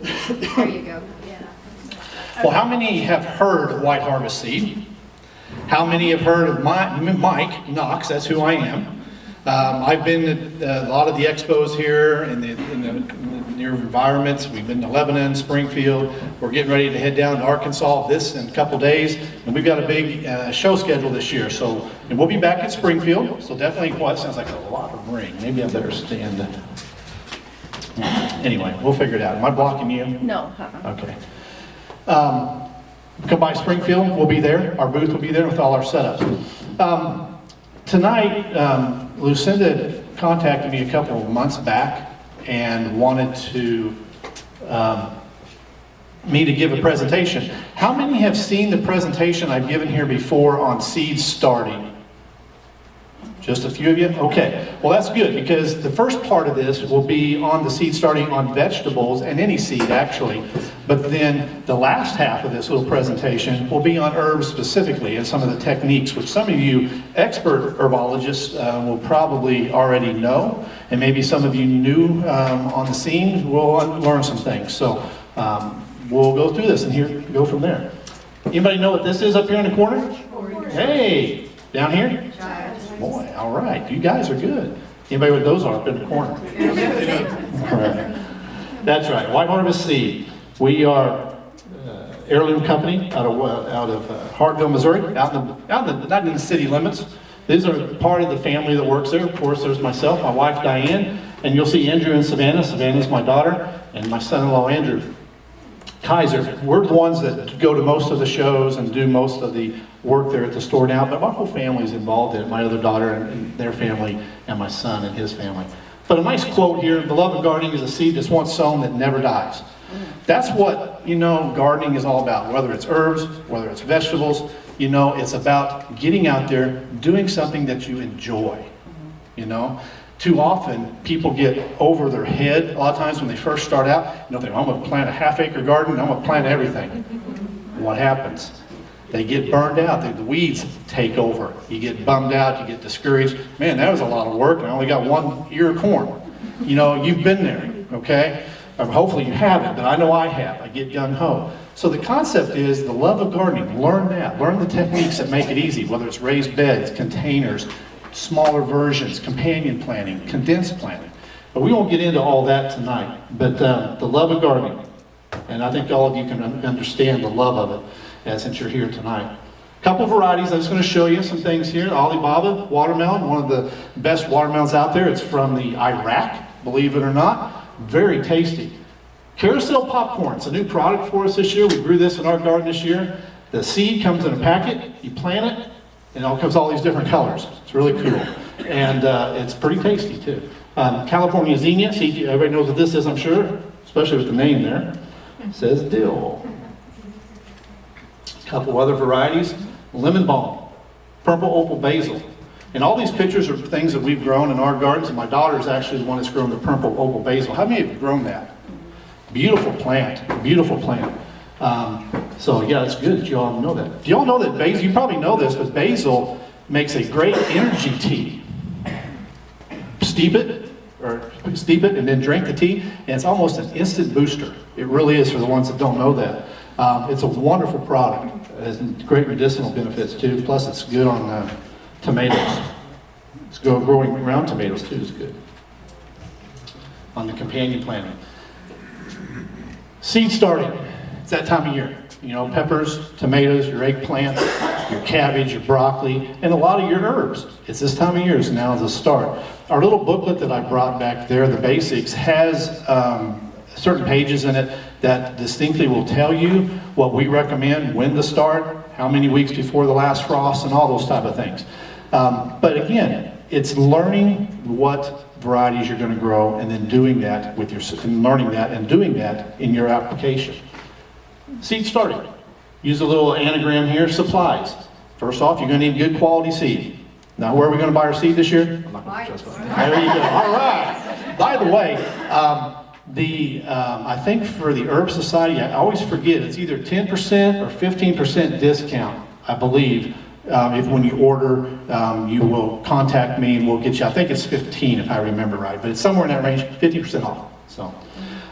There you go. Yeah. Well, how many have heard of White Harvest Seed? How many have heard of Mike Knox? That's who I am. I've been at a lot of the expos here in the near environments. We've been to Lebanon, Springfield. We're getting ready to head down to Arkansas this in a couple days. And we've got a big show scheduled this year. So, and we'll be back at Springfield. So definitely, well, it sounds like a lot of rain. Maybe I better stand. Anyway, we'll figure it out. Am I blocking you? No. Okay. Come by Springfield, we'll be there. Our booth will be there with all our setups. Tonight, Lucinda contacted me a couple of months back and wanted me to give a presentation. How many have seen the presentation I've given here before on seed starting? Just a few of you? Okay. Well, that's good, because the first part of this will be on the seed starting on vegetables and any seed, actually. But then the last half of this little presentation will be on herbs specifically and some of the techniques, which some of you expert herbologists will probably already know. And maybe some of you new on the scene will learn some things. So we'll go through this and go from there. Anybody know what this is up here in the corner? Hey, down here? Boy, all right, you guys are good. Anybody with those are up in the corner? Right. That's right, White Harvest Seed. We are heirloom company out of Hartville, Missouri, not in the city limits. These are part of the family that works there. Of course, there's myself, my wife Diane, and you'll see Andrew and Savannah. Savannah's my daughter, and my son-in-law Andrew. Kaiser. We're the ones that go to most of the shows and do most of the work there at the store now, but my whole family's involved in it. My other daughter and their family, and my son and his family. But a nice quote here: the love of gardening is a seed that's once sown that never dies. That's what, gardening is all about. Whether it's herbs, whether it's vegetables, it's about getting out there, doing something that you enjoy. Too often, people get over their head. A lot of times when they first start out, think, I'm going to plant a half-acre garden, I'm going to plant everything. What happens? They get burned out. The weeds take over. You get bummed out, you get discouraged. Man, that was a lot of work, and I only got one ear of corn. You've been there, okay? Hopefully you haven't, but I know I have. I get gung-ho. So the concept is the love of gardening. Learn that. Learn the techniques that make it easy, whether it's raised beds, containers, smaller versions, companion planting, condensed planting. But we won't get into all that tonight. But the love of gardening, and I think all of you can understand the love of it since you're here tonight. A couple varieties. I'm just going to show you some things here. Alibaba watermelon, one of the best watermelons out there. It's from the Iraq, believe it or not. Very tasty. Carousel popcorn. It's a new product for us this year. We grew this in our garden this year. The seed comes in a packet. You plant it, and it comes all these different colors. It's really cool. And it's pretty tasty, too. California zinnia. See, everybody knows what this is, I'm sure, especially with the name there. It says dill. A couple other varieties. Lemon balm. Purple opal basil. And all these pictures are things that we've grown in our gardens, and my daughter is actually the one that's grown the purple opal basil. How many have grown that? Beautiful plant. Beautiful plant. So yeah, it's good that you all know that. Do you all know that basil, you probably know this, but basil makes a great energy tea. Steep it and then drink the tea, and it's almost an instant booster. It really is, for the ones that don't know that. It's a wonderful product. It has great medicinal benefits too, plus it's good on tomatoes. It's growing around tomatoes too is good. On the companion planting. Seed starting. It's that time of year. Peppers, tomatoes, your eggplants, your cabbage, your broccoli, and a lot of your herbs. It's this time of year, so now is the start. Our little booklet that I brought back there, the basics, has certain pages in it that distinctly will tell you what we recommend, when to start, how many weeks before the last frost, and all those type of things. But again, it's learning what varieties you're going to grow, and then doing that with and learning that and doing that in your application. Seed starting. Use a little anagram here. Supplies. First off, you're going to need good quality seed. Now, where are we going to buy our seed this year? I'm not going to trust that. There you go. All right. By the way, I think for the Herb Society, I always forget, it's either 10% or 15% discount, I believe. If when you order, you will contact me and we'll get you, I think it's 15 if I remember right, but it's somewhere in that range, 50% off. So,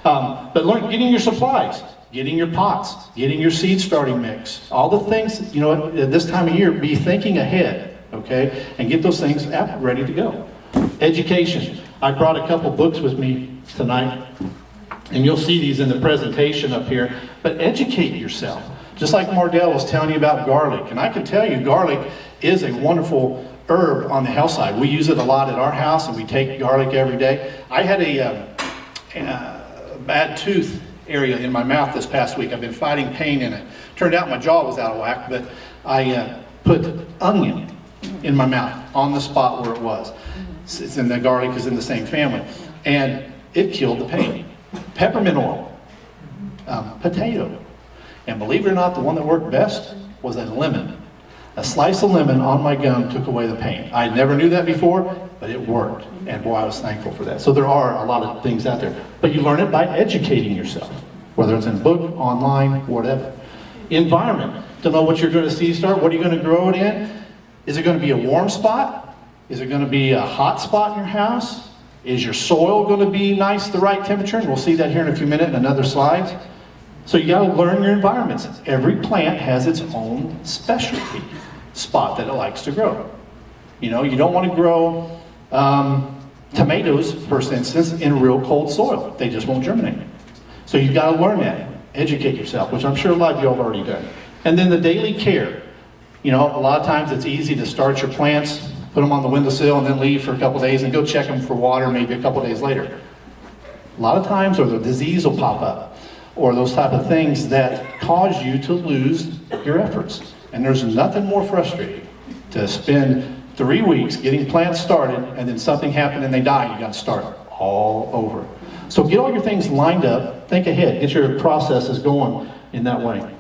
But learn, getting your supplies, getting your pots, getting your seed starting mix, all the things, you know, at this time of year, be thinking ahead, okay? And get those things ready to go. Education. I brought a couple books with me tonight, and you'll see these in the presentation up here, but educate yourself. Just like Mardell was telling you about garlic, and I can tell you garlic is a wonderful herb on the health side. We use it a lot at our house, and we take garlic every day. I had a bad tooth area in my mouth this past week. I've been fighting pain in it. Turned out my jaw was out of whack, but I put onion in my mouth on the spot where it was. It's in the garlic is in the same family, and it killed the pain. Peppermint oil, potato, and believe it or not, the one that worked best was a lemon. A slice of lemon on my gum took away the pain. I never knew that before, but it worked, and boy, I was thankful for that. So there are a lot of things out there, but you learn it by educating yourself, whether it's in a book, online, whatever. Environment, to know what you're going to see start, what are you going to grow it in? Is it going to be a warm spot? Is it going to be a hot spot in your house? Is your soil going to be nice, the right temperature? And we'll see that here in a few minutes in another slide. So you got to learn your environments. Every plant has its own specialty spot that it likes to grow. You know, you don't want to grow tomatoes, for instance, in real cold soil. They just won't germinate. So you've got to learn that. Educate yourself, which I'm sure a lot of you have already done. And then the daily care. You know, a lot of times it's easy to start your plants, put them on the windowsill, and then leave for a couple days and go check them for water maybe a couple days later. A lot of times, or the disease will pop up, or those type of things that cause you to lose your efforts. And there's nothing more frustrating to spend 3 weeks getting plants started, and then something happened and they die, you got to start all over. So get all your things lined up, think ahead, get your processes going in that way.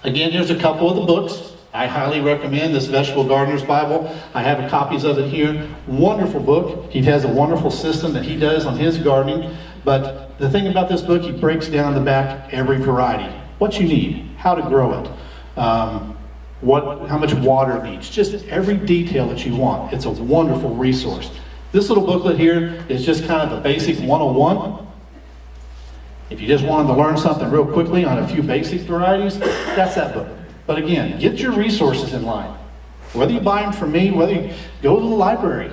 Again, here's a couple of the books. I highly recommend this Vegetable Gardener's Bible. I have copies of it here. Wonderful book. He has a wonderful system that he does on his gardening. But the thing about this book, he breaks down the back every variety. What you need, how to grow it, how much water it needs, just every detail that you want. It's a wonderful resource. This little booklet here is just kind of the basic 101. If you just wanted to learn something real quickly on a few basic varieties, that's that book. But again, get your resources in line. Whether you buy them from me, whether you go to the library,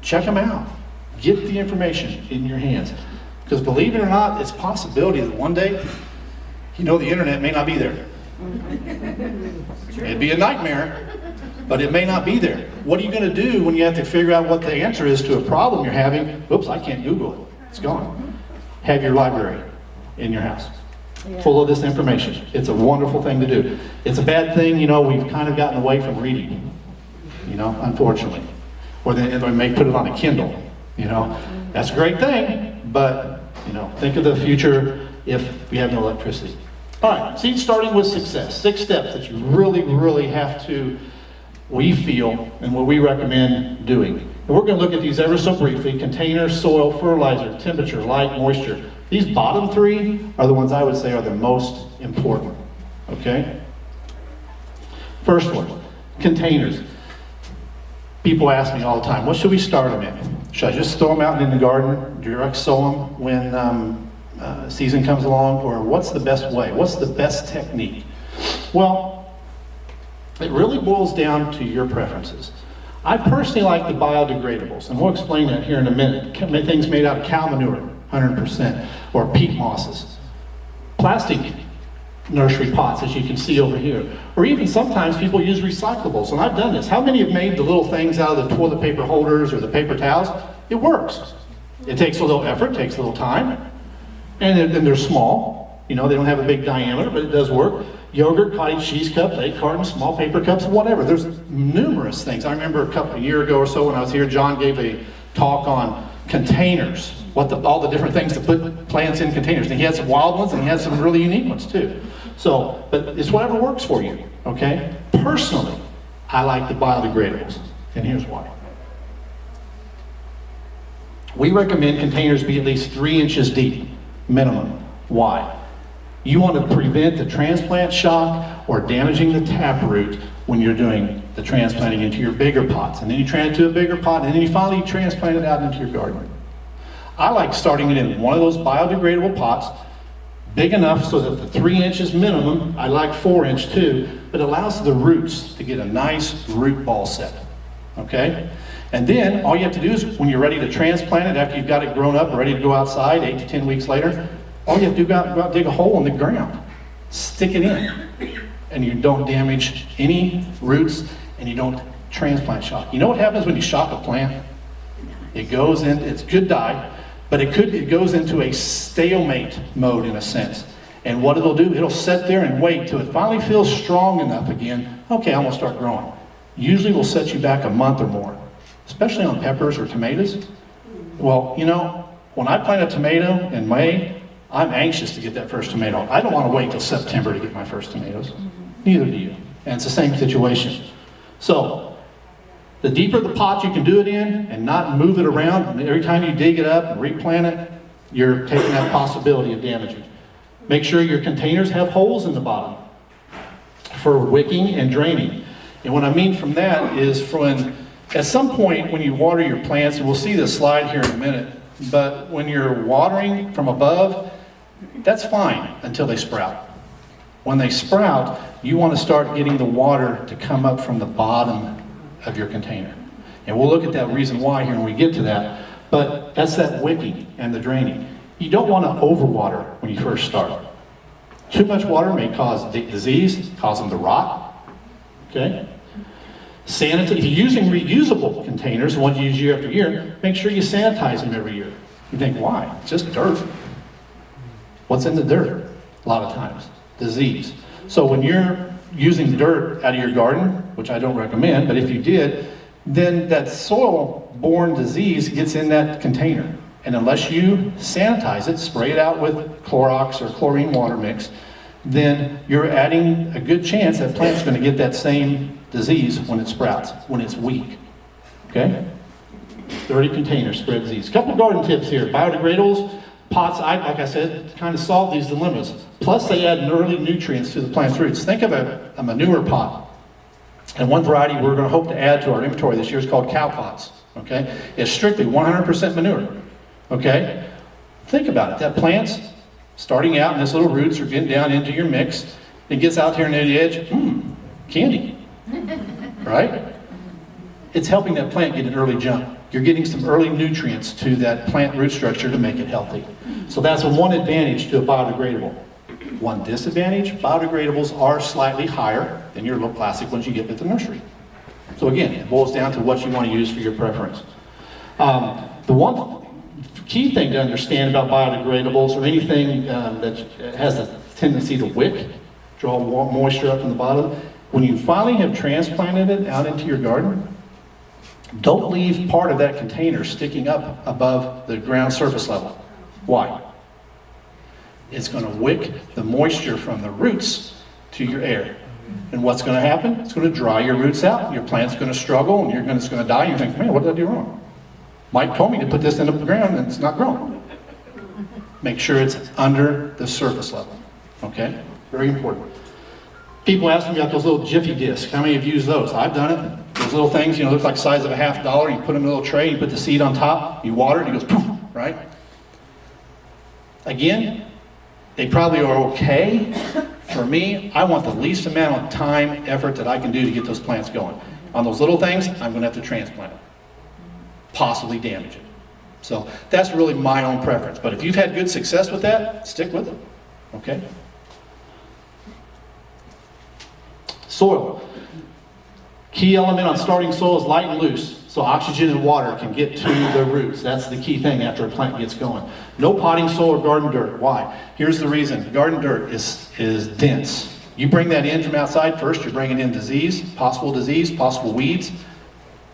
check them out. Get the information in your hands. Because believe it or not, it's a possibility that one day, you know, the internet may not be there. It'd be a nightmare, but it may not be there. What are you going to do when you have to figure out what the answer is to a problem you're having? Oops, I can't Google it. It's gone. Have your library in your house. Full of this information. It's a wonderful thing to do. It's a bad thing, you know, we've kind of gotten away from reading, you know, unfortunately. Or they may put it on a Kindle, you know. That's a great thing, but, you know, think of the future if we have no electricity. All right, seed starting with success. 6 steps that you really, really have to, we feel, and what we recommend doing. And we're going to look at these ever so briefly. Container, soil, fertilizer, temperature, light, moisture. These bottom 3 are the ones I would say are the most important, okay? First one, containers. People ask me all the time, what should we start them in? Should I just throw them out in the garden, direct sow them when season comes along, or what's the best way? What's the best technique? Well, it really boils down to your preferences. I personally like the biodegradables, and we'll explain that here in a minute. Things made out of cow manure, 100%, or peat mosses. Plastic nursery pots, as you can see over here. Or even sometimes people use recyclables, and I've done this. How many have made the little things out of the toilet paper holders or the paper towels? It works. It takes a little effort, takes a little time, and then they're small. You know, they don't have a big diameter, but it does work. Yogurt, cottage cheese cups, egg cartons, small paper cups, whatever. There's numerous things. I remember a year ago or so when I was here, John gave a talk on containers, all the different things to put plants in containers. And he had some wild ones and he had some really unique ones too. So, but it's whatever works for you, okay? Personally, I like the biodegradables, and here's why. We recommend containers be at least 3 inches deep, minimum. Why? You want to prevent the transplant shock or damaging the taproot when you're doing the transplanting into your bigger pots. And then you transplant to a bigger pot, and then you finally transplant it out into your garden. I like starting it in one of those biodegradable pots, big enough so that the 3 inches minimum, I like 4-inch too, but allows the roots to get a nice root ball set, okay? And then all you have to do is when you're ready to transplant it, after you've got it grown up and ready to go outside 8 to 10 weeks later, all you have to do is go out dig a hole in the ground, stick it in, and you don't damage any roots and you don't transplant shock. You know what happens when you shock a plant? It goes in, it's good dye, but it goes into a stalemate mode in a sense. And what it'll do, it'll sit there and wait till it finally feels strong enough again. Okay, I'm gonna start growing. Usually will set you back a month or more, especially on peppers or tomatoes. Well, you know, when I plant a tomato in May, I'm anxious to get that first tomato. I don't want to wait till September to get my first tomatoes. Neither do you. And it's the same situation. So, the deeper the pot you can do it in and not move it around, every time you dig it up and replant it, you're taking that possibility of damaging. Make sure your containers have holes in the bottom for wicking and draining. And what I mean from that is at some point when you water your plants, and we'll see this slide here in a minute, but when you're watering from above, that's fine until they sprout. When they sprout, you want to start getting the water to come up from the bottom of your container. And we'll look at that reason why here when we get to that, but that's that wicking and the draining. You don't want to overwater when you first start. Too much water may cause disease, cause them to rot, okay? If you're using reusable containers, the ones you use year after year, make sure you sanitize them every year. You think, why? It's just dirt. What's in the dirt? A lot of times, disease. So when you're using dirt out of your garden, which I don't recommend, but if you did, then that soil-borne disease gets in that container. And unless you sanitize it, spray it out with Clorox or chlorine water mix, then you're adding a good chance that plant's going to get that same disease when it sprouts, when it's weak. Okay? Dirty containers spread disease. A couple garden tips here. Biodegradables, pots, like I said, kind of solve these dilemmas. Plus they add early nutrients to the plant's roots. Think of a manure pot. And one variety we're going to hope to add to our inventory this year is called cow pots. Okay? It's strictly 100% manure. Okay? Think about it. That plant's starting out and its little roots are getting down into your mix. It gets out here near the edge, candy. Right? It's helping that plant get an early jump. You're getting some early nutrients to that plant root structure to make it healthy. So that's one advantage to a biodegradable. One disadvantage, biodegradables are slightly higher than your little plastic ones you get at the nursery. So again, it boils down to what you want to use for your preference. The one key thing to understand about biodegradables or anything that has a tendency to wick, draw moisture up from the bottom, when you finally have transplanted it out into your garden, don't leave part of that container sticking up above the ground surface level. Why? It's going to wick the moisture from the roots to your air. And what's going to happen? It's going to dry your roots out. Your plant's going to struggle and it's going to die. And you think, man, what did I do wrong? Mike told me to put this in the ground and it's not growing. Make sure it's under the surface level. Okay? Very important. People ask me about those little Jiffy discs. How many have used those? I've done it. Those little things, look like the size of a $50. You put them in a little tray, you put the seed on top, you water it, and it goes poof, right? Again, they probably are okay. For me, I want the least amount of time, effort that I can do to get those plants going. On those little things, I'm going to have to transplant it. Possibly damage it. So that's really my own preference. But if you've had good success with that, stick with it. Okay? Soil. Key element on starting soil is light and loose. So oxygen and water can get to the roots. That's the key thing after a plant gets going. No potting soil or garden dirt. Why? Here's the reason. Garden dirt is dense. You bring that in from outside first, you're bringing in disease, possible weeds,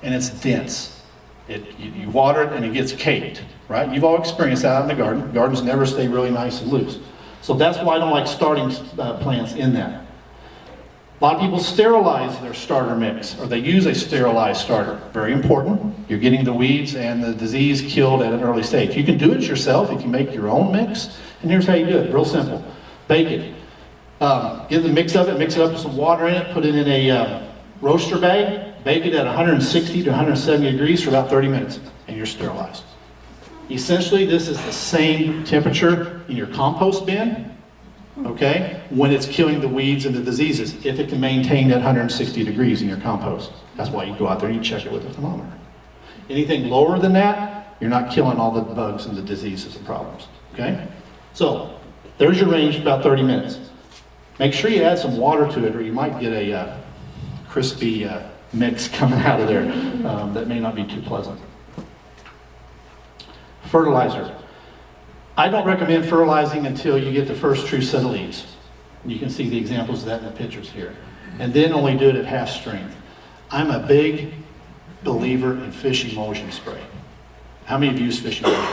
and it's dense. You water it and it gets caked, right? You've all experienced that out in the garden. Gardens never stay really nice and loose. So that's why I don't like starting plants in that. A lot of people sterilize their starter mix, or they use a sterilized starter. Very important. You're getting the weeds and the disease killed at an early stage. You can do it yourself if you make your own mix. And here's how you do it. Real simple. Bake it. Get the mix of it, mix it up with some water in it, put it in a roaster bag, bake it at 160 to 170 degrees for about 30 minutes, and you're sterilized. Essentially, this is the same temperature in your compost bin, okay, when it's killing the weeds and the diseases, if it can maintain that 160 degrees in your compost. That's why you go out there and you check it with a thermometer. Anything lower than that, you're not killing all the bugs and the diseases and problems, okay? So, there's your range, about 30 minutes. Make sure you add some water to it or you might get a crispy mix coming out of there that may not be too pleasant. Fertilizer. I don't recommend fertilizing until you get the first true set of leaves. You can see the examples of that in the pictures here. And then only do it at half strength. I'm a big believer in fish emulsion spray. How many of you use fish emulsion?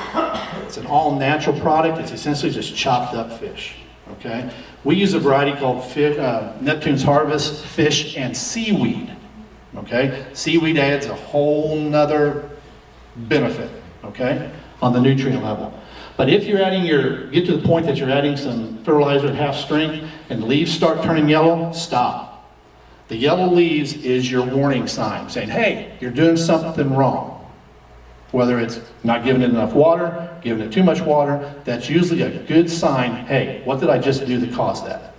It's an all-natural product. It's essentially just chopped up fish. Okay? We use a variety called Neptune's Harvest Fish and Seaweed. Okay? Seaweed adds a whole nother benefit, okay, on the nutrient level. But if you're adding get to the point that you're adding some fertilizer at half strength and the leaves start turning yellow, stop. The yellow leaves is your warning sign saying, hey, you're doing something wrong. Whether it's not giving it enough water, giving it too much water, that's usually a good sign, hey, what did I just do that caused that?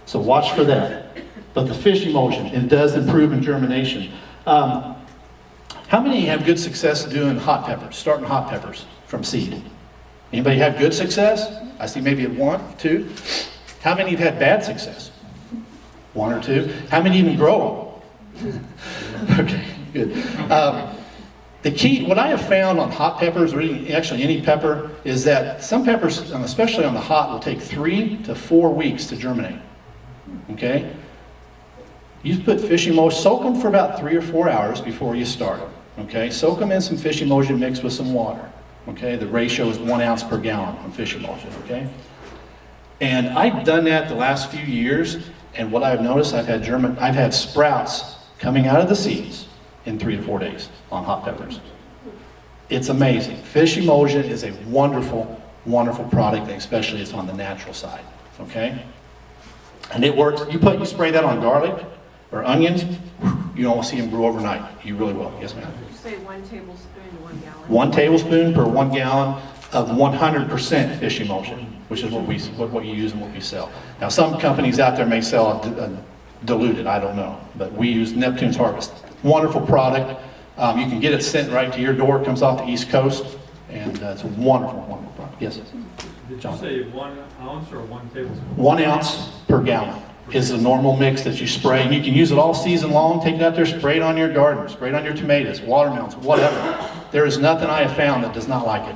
So watch for that. But the fish emulsion, it does improve in germination. How many have good success doing hot peppers, starting hot peppers from seed? Anybody have good success? I see maybe one, two. How many have had bad success? One or two. How many even grow them? Okay, good. The key, what I have found on hot peppers, or actually any pepper, is that some peppers, especially on the hot, will take 3 to 4 weeks to germinate. Okay? You put fish emulsion, soak them for about 3 or 4 hours before you start them. Okay? Soak them in some fish emulsion mixed with some water. Okay? The ratio is 1 ounce per gallon on fish emulsion. Okay? And I've done that the last few years, and what I've noticed, I've had sprouts coming out of the seeds in 3 to 4 days on hot peppers. It's amazing. Fish emulsion is a wonderful, wonderful product, especially it's on the natural side. Okay? And it works. You spray that on garlic or onions, you don't see them grow overnight. You really will. Yes, ma'am? Did you say 1 tablespoon to 1 gallon? 1 tablespoon per 1 gallon of 100% fish emulsion, which is what you use and what we sell. Now, some companies out there may sell a diluted, I don't know, but we use Neptune's Harvest. Wonderful product. You can get it sent right to your door. It comes off the East Coast, and it's a wonderful, wonderful product. Yes? Did you say 1 ounce or 1 tablespoon? 1 ounce per gallon is the normal mix that you spray. And you can use it all season long. Take it out there, spray it on your garden, spray it on your tomatoes, watermelons, whatever. There is nothing I have found that does not like it.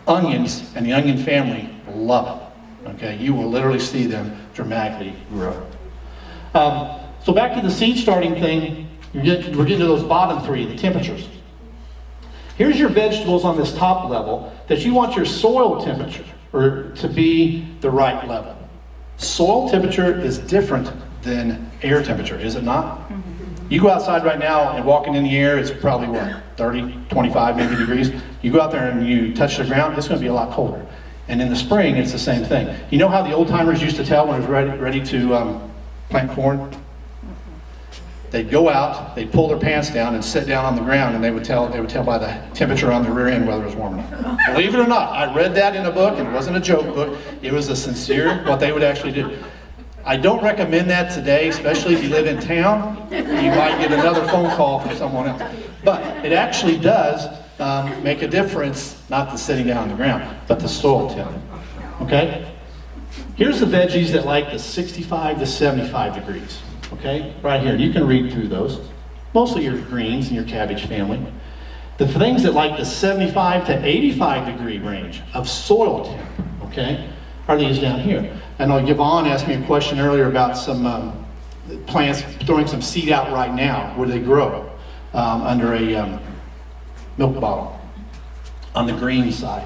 Onions and the onion family love it. Okay, you will literally see them dramatically grow. So back to the seed starting thing, we're getting to those bottom 3, the temperatures. Here's your vegetables on this top level that you want your soil temperature to be the right level. Soil temperature is different than air temperature, is it not? You go outside right now and walking in the air, it's probably what, 30, 25 maybe degrees. You go out there and you touch the ground, it's going to be a lot colder. And in the spring, it's the same thing. You know how the old timers used to tell when it was ready to plant corn? They'd go out, they'd pull their pants down and sit down on the ground, and they would tell by the temperature on the rear end whether it was warm enough. Believe it or not, I read that in a book, and it wasn't a joke book. It was a sincere, what they would actually do. I don't recommend that today, especially if you live in town. You might get another phone call from someone else. But it actually does make a difference, not the sitting down on the ground, but the soil temp. Okay? Here's the veggies that like the 65 to 75 degrees. Okay, right here, you can read through those. Mostly your greens and your cabbage family. The things that like the 75 to 85 degree range of soil temp, okay, are these down here. And Yvonne asked me a question earlier about some plants, throwing some seed out right now where they grow under a milk bottle on the green side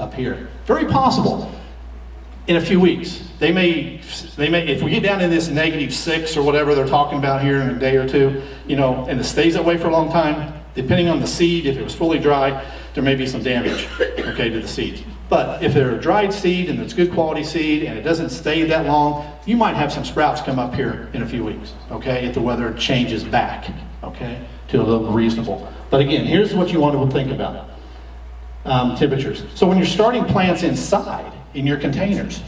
up here. Very possible. In a few weeks, they may, if we get down in this -6 or whatever they're talking about here in a day or two, and it stays that way for a long time, depending on the seed, if it was fully dry, there may be some damage, okay, to the seeds. But if they're a dried seed and it's good quality seed and it doesn't stay that long, you might have some sprouts come up here in a few weeks, okay, if the weather changes back, okay, to a little reasonable. But again, here's what you want to think about. temperatures. So when you're starting plants inside in your containers,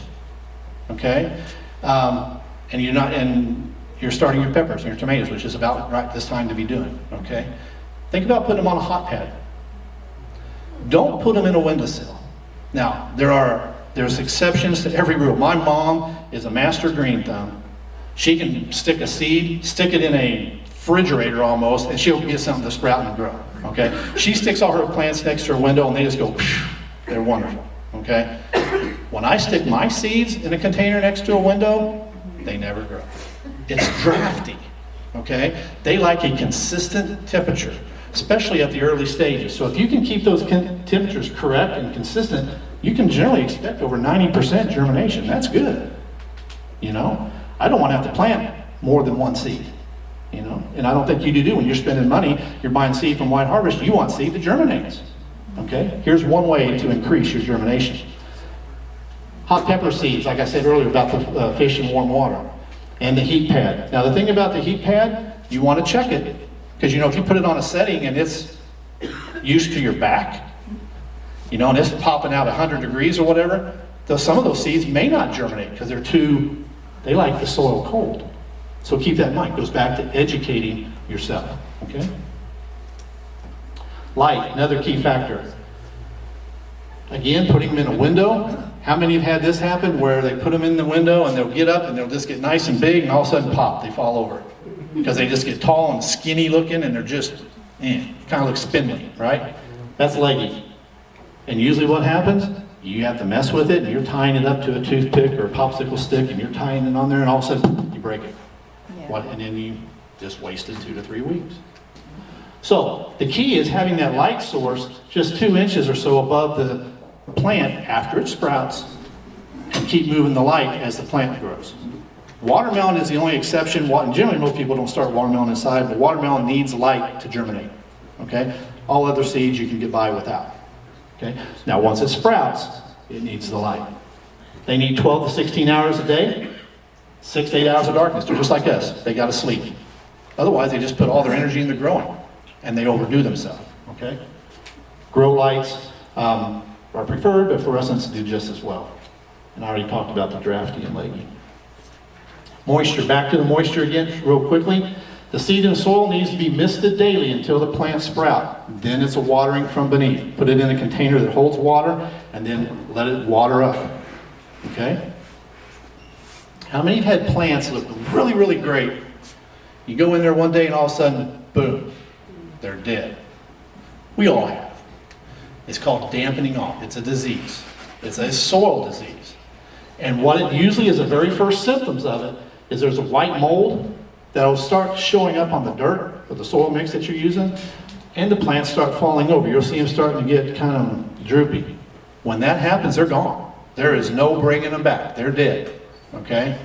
okay, and you're starting your peppers and your tomatoes, which is about right this time to be doing, okay? Think about putting them on a hot pad. Don't put them in a windowsill. Now, there's exceptions to every rule. My mom is a master green thumb. She can stick a seed, stick it in a refrigerator almost, and she'll get something to sprout and grow, okay? She sticks all her plants next to her window and they just go, they're wonderful, okay? When I stick my seeds in a container next to a window, they never grow. It's drafty, okay? They like a consistent temperature, especially at the early stages. So if you can keep those temperatures correct and consistent, you can generally expect over 90% germination. That's good, you know? I don't want to have to plant more than one seed, you know? And I don't think you do when you're spending money, you're buying seed from White Harvest, you want seed that germinates, okay? Here's one way to increase your germination. Hot pepper seeds, like I said earlier about the fish in warm water, and the heat pad. Now the thing about the heat pad, you want to check it, because you know if you put it on a setting and it's used to your back, you know, and it's popping out 100 degrees or whatever, some of those seeds may not germinate because they like the soil cold. So keep that in mind. It goes back to educating yourself, okay? Light, another key factor. Again, putting them in a window. How many have had this happen where they put them in the window and they'll get up and they'll just get nice and big and all of a sudden pop, they fall over. Because they just get tall and skinny looking and they're just, kind of look spindly, right? That's leggy. And usually what happens, you have to mess with it and you're tying it up to a toothpick or a popsicle stick and you're tying it on there and all of a sudden you break it. Yeah. And then you just wasted 2 to 3 weeks. So the key is having that light source just 2 inches or so above the plant after it sprouts and keep moving the light as the plant grows. Watermelon is the only exception. And generally most people don't start watermelon inside, but watermelon needs light to germinate. Okay? All other seeds you can get by without. Okay? Now once it sprouts, it needs the light. They need 12 to 16 hours a day, 6 to 8 hours of darkness. They're just like us. They got to sleep. Otherwise they just put all their energy into growing and they overdo themselves. Okay? Grow lights are preferred, but fluorescents do just as well. And I already talked about the drafty and leggy. Moisture, back to the moisture again, real quickly. The seed in the soil needs to be misted daily until the plants sprout. Then it's a watering from beneath. Put it in a container that holds water, and then let it water up. Okay? How many have had plants look really, really great? You go in there one day and all of a sudden, boom, they're dead. We all have. It's called dampening off. It's a disease. It's a soil disease. And what it usually is, the very first symptoms of it, is there's a white mold that'll start showing up on the dirt or the soil mix that you're using, and the plants start falling over. You'll see them starting to get kind of droopy. When that happens, they're gone. There is no bringing them back. They're dead. Okay?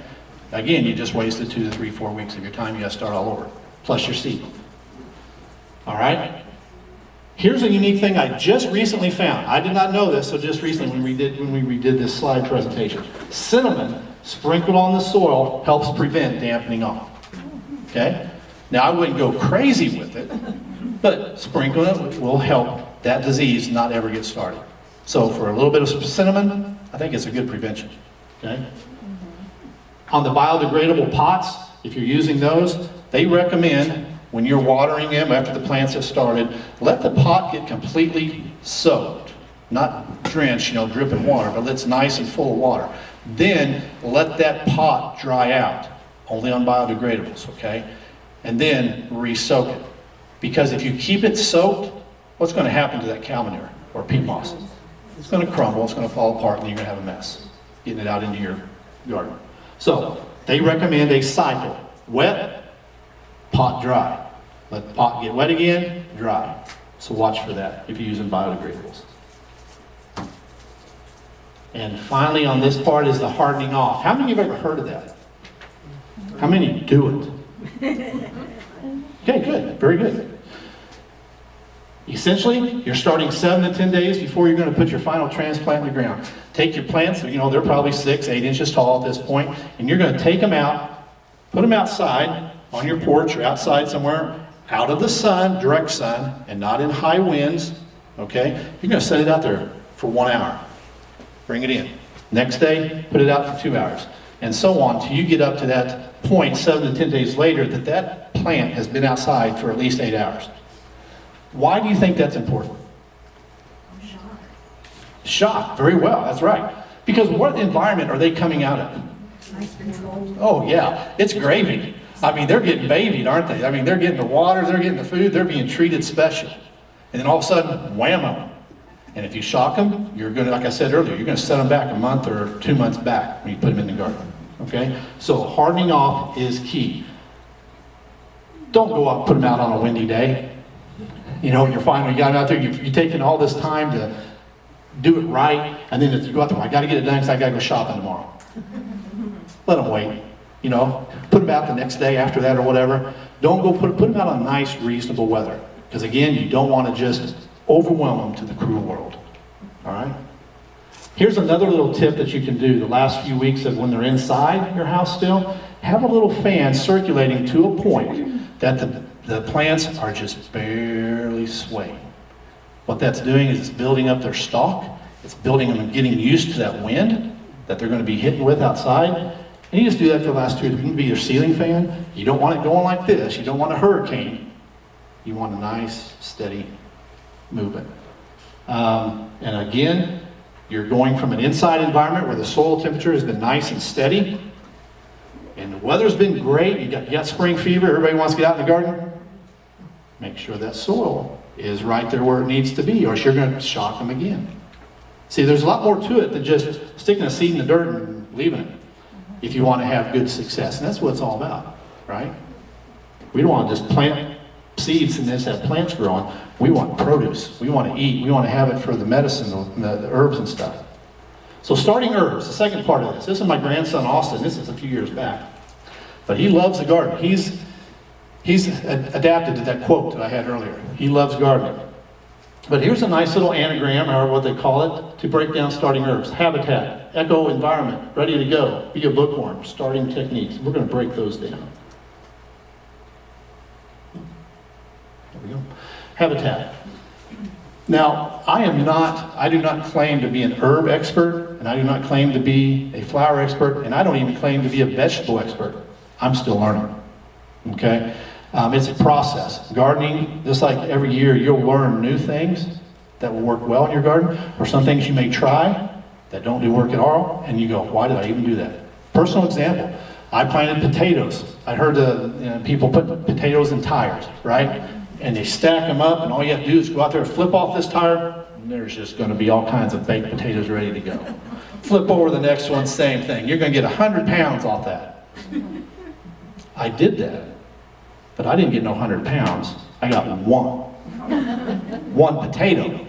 Again, you just wasted 2 to 3, 4 weeks of your time. You got to start all over, plus your seed. All right? Here's a unique thing I just recently found. I did not know this, so just recently when we redid this slide presentation. Cinnamon sprinkled on the soil helps prevent dampening off. Okay? Now I wouldn't go crazy with it, but sprinkling it will help that disease not ever get started. So for a little bit of cinnamon, I think it's a good prevention. Okay? On the biodegradable pots, if you're using those, they recommend when you're watering them after the plants have started, let the pot get completely soaked. Not drenched, dripping water, but it's nice and full of water. Then let that pot dry out, only on biodegradables, okay? And then re-soak it. Because if you keep it soaked, what's going to happen to that cow manure or peat moss? It's going to crumble, it's going to fall apart, and you're going to have a mess getting it out into your garden. So they recommend a cycle. Wet, pot dry. Let the pot get wet again, dry. So watch for that if you're using biodegradables. And finally on this part is the hardening off. How many of you have ever heard of that? How many do it? Okay, good. Very good. Essentially, you're starting 7 to 10 days before you're going to put your final transplant in the ground. Take your plants, they're probably 6, 8 inches tall at this point, and you're going to take them out, put them outside on your porch or outside somewhere, out of the sun, direct sun, and not in high winds, okay? You're gonna set it out there for 1 hour. Bring it in. Next day, put it out for 2 hours. And so on till you get up to that point 7 to 10 days later that plant has been outside for at least 8 hours. Why do you think that's important? Shock, very well, that's right. Because what environment are they coming out of? Nice control. Oh yeah, it's gravy. I mean, they're getting babied, aren't they? I mean, they're getting the water, they're getting the food, they're being treated special. And then all of a sudden, whammo. And if you shock them, you're gonna, like I said earlier, you're gonna set them back a month or 2 months back when you put them in the garden, okay? So hardening off is key. Don't go out and put them out on a windy day. You know, you're finally got out there, you're taking all this time to do it right, and then if you go out there, I gotta get it done because I gotta go shopping tomorrow. Let them wait, you know. Put them out the next day after that or whatever. Don't go put them out on nice, reasonable weather. Because again, you don't want to just overwhelm them to the cruel world. All right? Here's another little tip that you can do the last few weeks of when they're inside your house still. Have a little fan circulating to a point that the plants are just barely swaying. What that's doing is it's building up their stalk. It's building them and getting used to that wind that they're going to be hitting with outside. And you just do that for the last 2 weeks. You can be your ceiling fan. You don't want it going like this. You don't want a hurricane. You want a nice, steady movement. And again, you're going from an inside environment where the soil temperature has been nice and steady, and the weather's been great. You got spring fever. Everybody wants to get out in the garden. Make sure that soil is right there where it needs to be, or else you're going to shock them again. See, there's a lot more to it than just sticking a seed in the dirt and leaving it if you want to have good success. And that's what it's all about, right? We don't want to just plant seeds and just have plants growing. We want produce. We want to eat. We want to have it for the medicine, the herbs and stuff. So starting herbs, the second part of this. This is my grandson, Austin. This is a few years back. But he loves the garden. He's adapted to that quote that I had earlier. He loves gardening. But here's a nice little anagram, or what they call it, to break down starting herbs. Habitat, echo environment, ready to go, be a bookworm, starting techniques. We're going to break those down. There we go. Habitat. Now, I do not claim to be an herb expert, and I do not claim to be a flower expert, and I don't even claim to be a vegetable expert. I'm still learning, okay? It's a process. Gardening, just like every year, you'll learn new things that will work well in your garden, or some things you may try that don't do work at all, and you go, why did I even do that? Personal example, I planted potatoes. I heard people put potatoes in tires, right? And they stack them up, and all you have to do is go out there and flip off this tire, and there's just going to be all kinds of baked potatoes ready to go. Flip over the next one, same thing. You're going to get 100 pounds off that. I did that. But I didn't get no 100 pounds. I got one potato.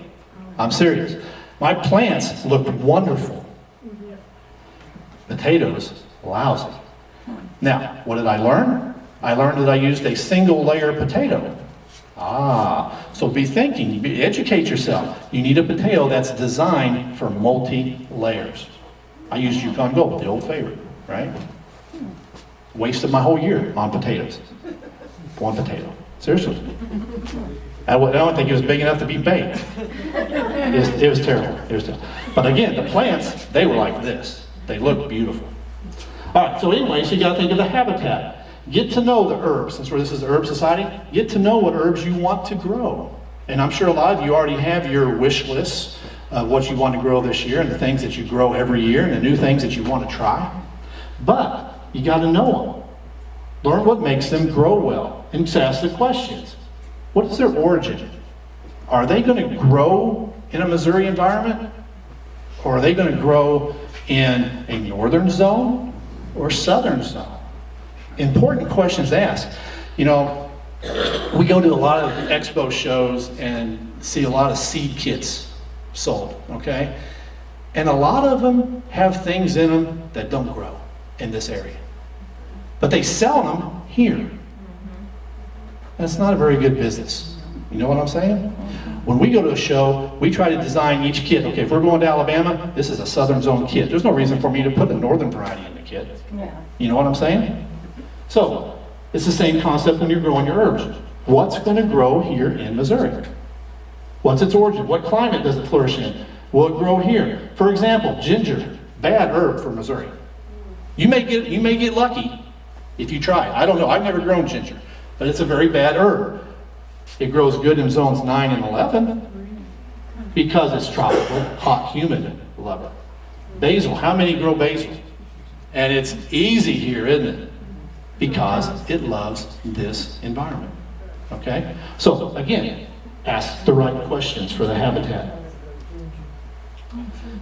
I'm serious. My plants looked wonderful. Potatoes, lousy. Now, what did I learn? I learned that I used a single layer potato. So be thinking, educate yourself. You need a potato that's designed for multi-layers. I used Yukon Gold, the old favorite, right? Wasted my whole year on potatoes. One potato. Seriously. I don't think it was big enough to be baked. It was terrible. It was terrible. But again, the plants, they were like this. They looked beautiful. All right, so anyways, you got to think of the habitat. Get to know the herbs. Since this is the Herb Society, get to know what herbs you want to grow. And I'm sure a lot of you already have your wish lists of what you want to grow this year and the things that you grow every year and the new things that you want to try. But you got to know them. Learn what makes them grow well and ask the questions. What is their origin? Are they going to grow in a Missouri environment? Or are they going to grow in a northern zone or southern zone? Important questions to ask. You know, we go to a lot of expo shows and see a lot of seed kits sold, okay? And a lot of them have things in them that don't grow in this area. But they sell them here. That's not a very good business. You know what I'm saying? When we go to a show, we try to design each kit. Okay, if we're going to Alabama, this is a southern zone kit. There's no reason for me to put a northern variety in the kit. You know what I'm saying? So, it's the same concept when you're growing your herbs. What's going to grow here in Missouri? What's its origin? What climate does it flourish in? Will it grow here? For example, ginger, bad herb for Missouri. You may get lucky if you try it. I don't know, I've never grown ginger, but it's a very bad herb. It grows good in zones 9 and 11 because it's tropical, hot, humid lover. Basil, how many grow basil? And it's easy here, isn't it? Because it loves this environment. Okay? So, again, ask the right questions for the habitat.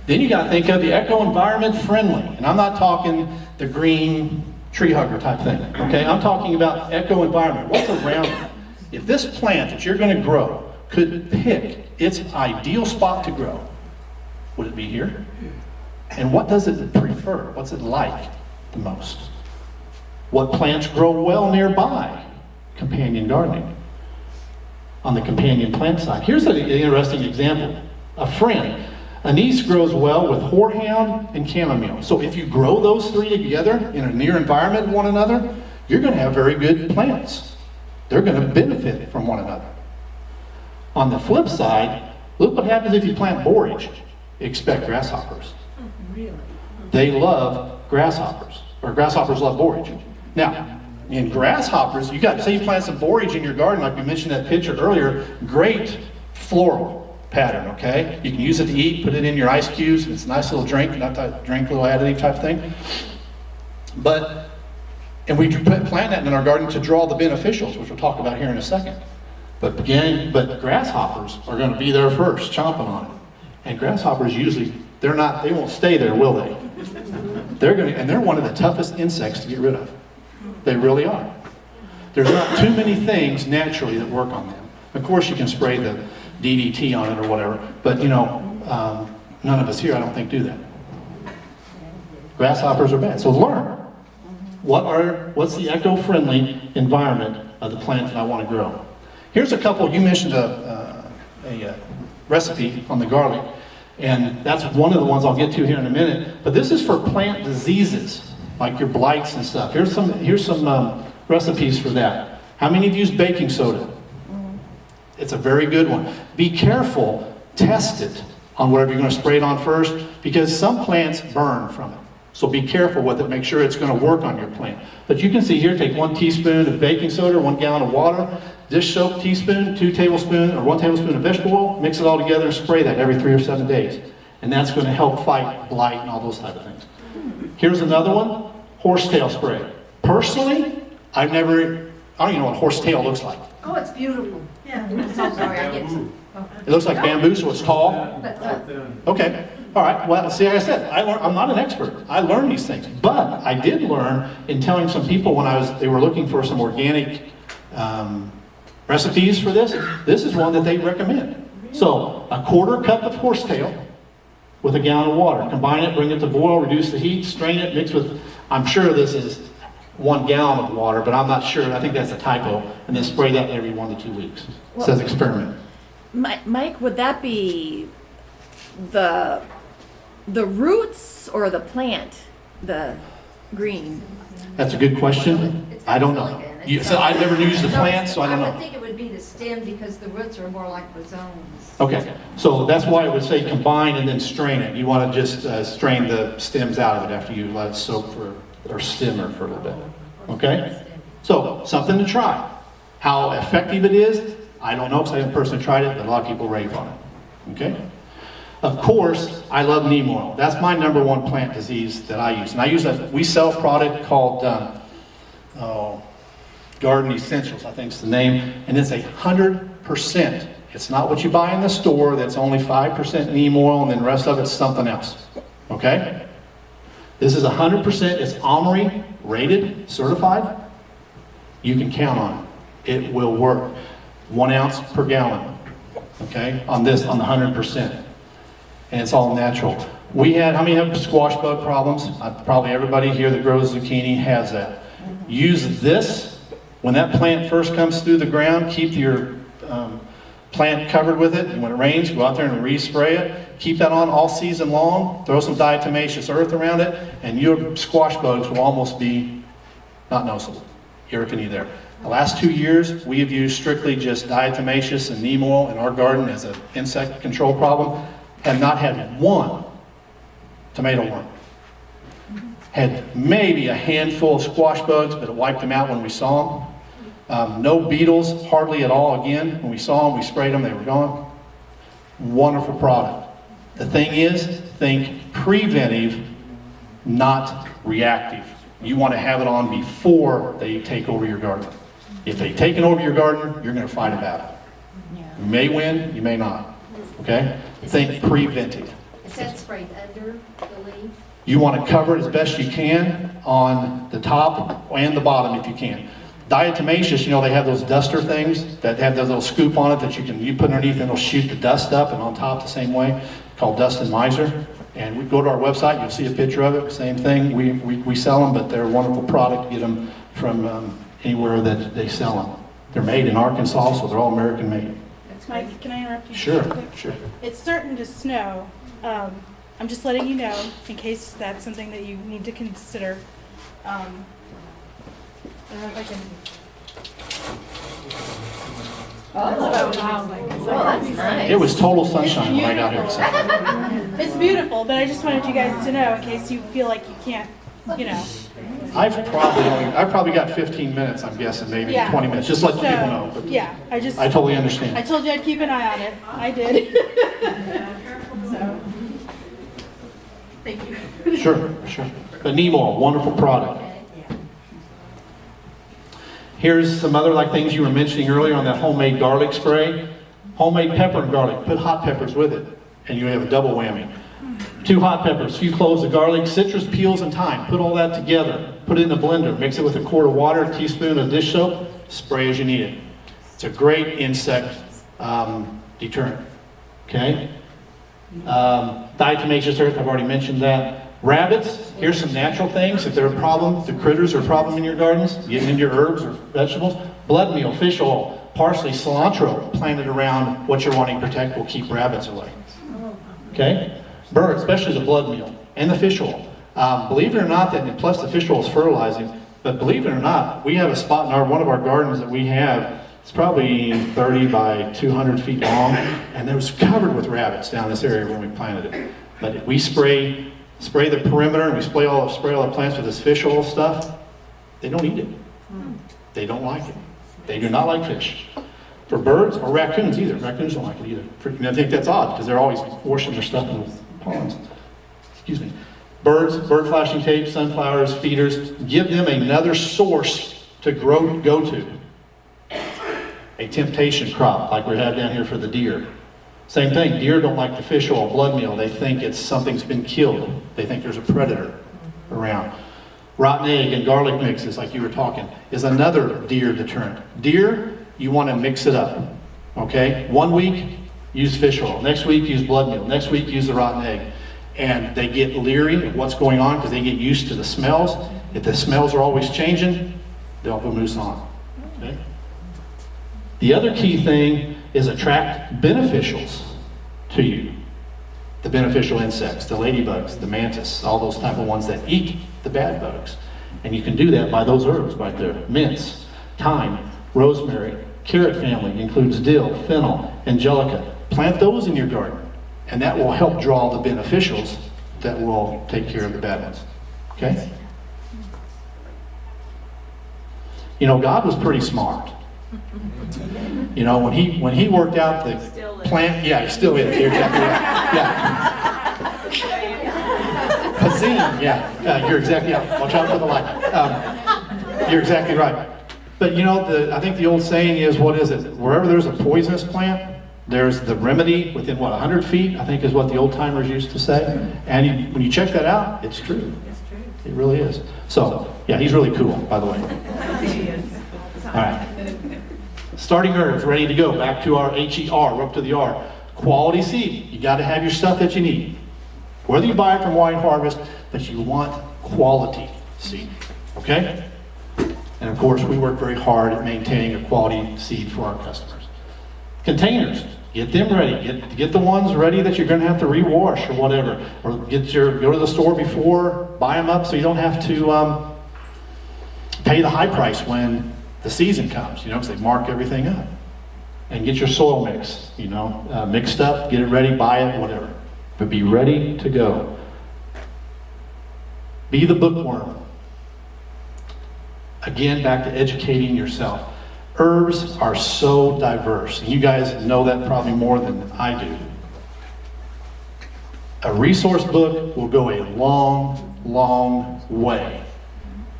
Then you got to think of the eco-environment friendly. And I'm not talking the green tree hugger type thing. Okay? I'm talking about eco-environment. What's around it? If this plant that you're going to grow could pick its ideal spot to grow, would it be here? And what does it prefer? What's it like the most? What plants grow well nearby? Companion gardening. On the companion plant side. Here's an interesting example. A friend. Anise grows well with horehound and chamomile. So if you grow those three together in a near environment with one another, you're going to have very good plants. They're going to benefit from one another. On the flip side, look what happens if you plant borage. Expect grasshoppers. Really? They love grasshoppers, or grasshoppers love borage. Now, in grasshoppers, say you plant some borage in your garden, like we mentioned that picture earlier, great floral pattern, okay? You can use it to eat, put it in your ice cubes, it's a nice little drink, not that drink, little additive type thing. And we plant that in our garden to draw the beneficials, which we'll talk about here in a second. But grasshoppers are going to be there first, chomping on it. And grasshoppers usually, they won't stay there, will they? They're one of the toughest insects to get rid of. They really are. There's not too many things naturally that work on them. Of course, you can spray the DDT on it or whatever, but none of us here, I don't think, do that. Grasshoppers are bad. So learn. What's the eco-friendly environment of the plant that I want to grow? Here's a couple. You mentioned a recipe on the garlic, and that's one of the ones I'll get to here in a minute. But this is for plant diseases, like your blights and stuff. Here's some recipes for that. How many of you use baking soda? It's a very good one. Be careful. Test it on whatever you're going to spray it on first, because some plants burn from it. So be careful with it. Make sure it's going to work on your plant. But you can see here, take 1 teaspoon of baking soda, 1 gallon of water, dish soap teaspoon, 2 tablespoons, or 1 tablespoon of vegetable oil, mix it all together and spray that every 3 or 7 days. And that's going to help fight blight and all those type of things. Here's another one, horsetail spray. Personally, I don't even know what horsetail looks like. Oh, it's beautiful. Yeah. I'm so sorry, I get some. It looks like bamboo, so it's tall. Okay. All right. Well, see, like I said, I'm not an expert. I learned these things, but I did learn in telling some people when they were looking for some organic recipes for this. This is one that they recommend. So, a 1/4 cup of horsetail with 1 gallon of water. Combine it, bring it to boil, reduce the heat, strain it, mix with. I'm sure this is 1 gallon of water, but I'm not sure. I think that's a typo. And then spray that every 1 to 2 weeks. It says experiment. Mike, would that be the roots or the plant, the green? That's a good question. I don't know. You said I've never used the plant, so I don't I would know. think it would be the stem because the roots are more like the zones. Okay, so that's why it would say combine and then strain it. You want to just strain the stems out of it after you let it soak or simmer for a little bit. Okay? So, something to try. How effective it is, I don't know because I haven't personally tried it, but a lot of people rave on it. Okay? Of course, I love neem oil. That's my #1 plant disease that I use. And we sell a product called Garden Essentials, I think is the name. And it's 100%. It's not what you buy in the store that's only 5% neem oil and then the rest of it's something else. Okay? This is 100%. It's OMRI rated, certified. You can count on it. It will work. 1 ounce per gallon. Okay? On the 100%. And it's all natural. How many have squash bug problems? Probably everybody here that grows zucchini has that. Use this when that plant first comes through the ground. Keep your plant covered with it, and when it rains, go out there and respray it. Keep that on all season long. Throw some diatomaceous earth around it, and your squash bugs will almost be not noticeable. Eric, can you there? The last 2 years, we have used strictly just diatomaceous and neem oil in our garden as an insect control problem. Have not had one tomato worm. Had maybe a handful of squash bugs, but it wiped them out when we saw them. No beetles, hardly at all again. When we saw them, we sprayed them, they were gone. Wonderful product. The thing is, think preventive, not reactive. You want to have it on before they take over your garden. If they've taken over your garden, you're going to fight about it. You may win, you may not. Okay? Think preventive. Is that sprayed under the leaf? You want to cover it as best you can on the top and the bottom if you can. Diatomaceous, you know, they have those duster things that have that little scoop on it that you put underneath and it'll shoot the dust up, and on top the same way, called Dust and Miser. And we go to our website, you'll see a picture of it, same thing. We sell them, but they're a wonderful product. Get them from anywhere that they sell them. They're made in Arkansas, so they're all American made. Mike, can I interrupt you? Sure, real quick? sure. It's starting to snow. I'm just letting you know, in case that's something that you need to consider. I don't know if I can. Oh, that's nice. It was total sunshine when I got here. So. It's beautiful, but I just wanted you guys to know in case you feel like you can't, you know. I've probably got 15 minutes, I'm guessing, maybe Yeah. 20 minutes, just let the So, people know. But yeah, I I totally understand. told you I'd keep an eye on it. I did. So, thank you. Sure. But neem oil, wonderful product. Here's some other like things you were mentioning earlier on that homemade garlic spray. Homemade pepper and garlic. Put hot peppers with it, and you have a double whammy. 2 hot peppers, few cloves of garlic, citrus peels, and thyme. Put all that together. Put it in a blender. Mix it with a quart of water, a teaspoon of dish soap. Spray as you need it. It's a great insect deterrent. Okay? Diatomaceous earth, I've already mentioned that. Rabbits, here's some natural things. If they're a problem, the critters are a problem in your gardens, getting into your herbs or vegetables. Blood meal, fish oil, parsley, cilantro planted around what you're wanting to protect will keep rabbits away. Okay? Birds, especially the blood meal and the fish oil. Believe it or not, that plus the fish oil is fertilizing, but believe it or not, we have a spot in one of our gardens that we have. It's probably 30 by 200 feet long, and it was covered with rabbits down this area when we planted it. But we spray the perimeter, and we spray all the plants with this fish oil stuff. They don't eat it. They don't like it. They do not like fish. For birds or raccoons either. Raccoons don't like it either. And I think that's odd because they're always washing their stuff in the ponds. Excuse me. Birds, bird flashing tape, sunflowers, feeders. Give them another source to go to. A temptation crop like we have down here for the deer. Same thing, deer don't like the fish oil, blood meal. They think something's been killed. They think there's a predator around. Rotten egg and garlic mixes, like you were talking, is another deer deterrent. Deer, you want to mix it up, okay? 1 week, use fish oil. Next week, use blood meal. Next week, use the rotten egg. And they get leery of what's going on because they get used to the smells. If the smells are always changing, they'll go moose on, okay? The other key thing is attract beneficials to you. The beneficial insects, the ladybugs, the mantis, all those type of ones that eat the bad bugs. And you can do that by those herbs right there. Mints, thyme, rosemary, carrot family includes dill, fennel, angelica. Plant those in your garden, and that will help draw the beneficials that will take care of the bad ones. Okay? You know, God was pretty smart. You know, when he worked out the plant, yeah, he still is. You're exactly right. Yeah. Kazim, yeah, you're exactly right. Watch out for the light. You're exactly right. But you know, I think the old saying is, what is it? Wherever there's a poisonous plant, there's the remedy within 100 feet, I think is what the old timers used to say. And when you check that out, it's true. It's true. It really is. So, yeah, he's really cool, by the way. All right. Starting herbs, ready to go. Back to our HER, we're up to the R. Quality seed. You got to have your stuff that you need. Whether you buy it from Wine Harvest, but you want quality seed. Okay? And of course, we work very hard at maintaining a quality seed for our customers. Containers. Get them ready. Get the ones ready that you're going to have to rewash or whatever. Or go to the store before, buy them up so you don't have to pay the high price when the season comes, because they mark everything up. And get your soil mix, mixed up, get it ready, buy it, whatever. But be ready to go. Be the bookworm. Again, back to educating yourself. Herbs are so diverse, and you guys know that probably more than I do. A resource book will go a long, long way